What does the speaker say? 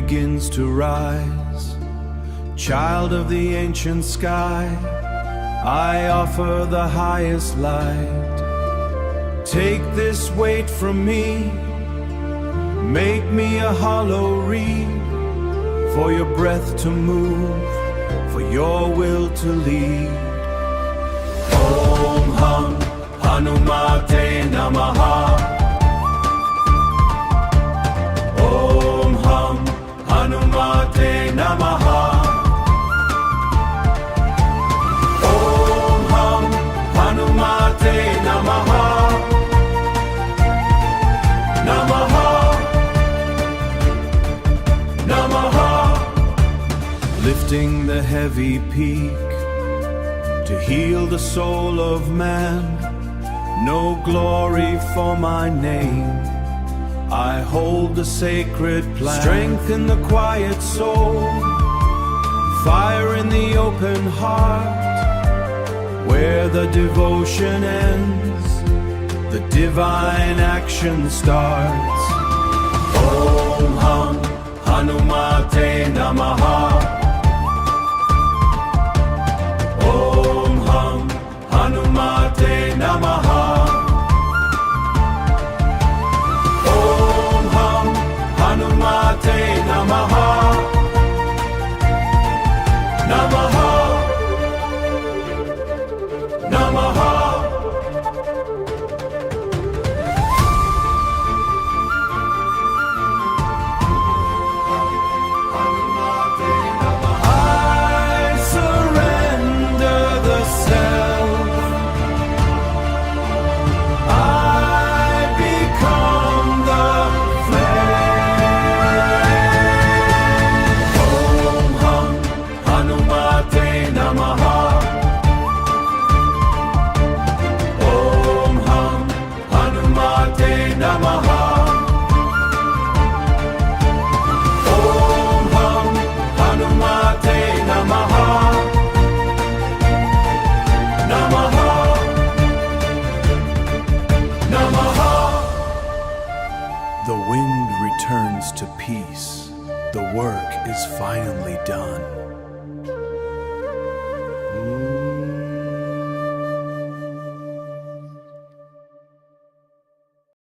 begins to rise. Child of the ancient sky, I offer the highest light. Take this weight from me, make me a hollow reed, for your breath to move, for your will to lead. Hum Hanumante Namaha. Hum Hanumante Namaha. Hum Hanumante Namaha. Namaha. Namaha. Lifting the heavy peak to heal the soul of man. No glory for my name, I hold the sacred plan. Strength in the quiet soul, fire in the open heart. Where the devotion ends, the divine action starts. Hum Hanumante Namaha. Hum Hanumante Namaha. Hum Hanumate Namaha. Namaha. Namaha. I surrender the self. I become the flame. Hum Hanumate Namaha. Hum Hanumate Namaha. Hum Hanumate Namaha. Namaha. Namaha. The wind returns to peace. The work is finally done.